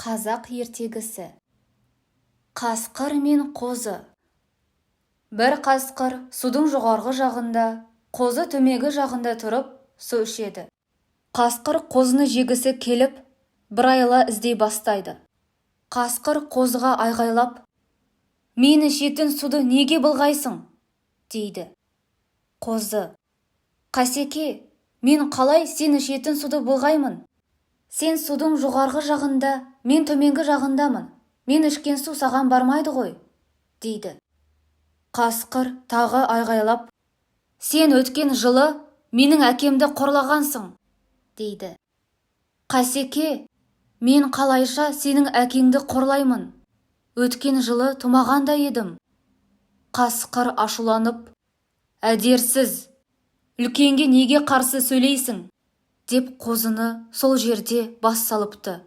Қазақ ертегісі. Қасқыр мен қозы. Бір қасқыр судың жоғарғы жағында, қозы төмегі жағында тұрып, су ішеді. Қасқыр қозыны жегісі келіп, бір айла іздей бастайды. Қасқыр қозыға айғайлап, «Мені ішетін суды неге былғайсың?» дейді. Қозы: «Қасеке, мен қалай сен ішетін суды былғаймын? Сен судың жоғарғы жағында, мен төменгі жағындамын. Мен ішкен су саған бармайды ғой», дейді. Қасқыр тағы айғайлап, «Сен өткен жылы менің әкемді қорлағансың», дейді. «Қасеке, мен қалайша сенің әкеңді қорлаймын? Өткен жылы тумағанда едім». Қасқыр ашуланып, «Әдерсіз, үлкенге неге қарсы сөйлейсің?» деп қозыны сол жерде бас салыпты.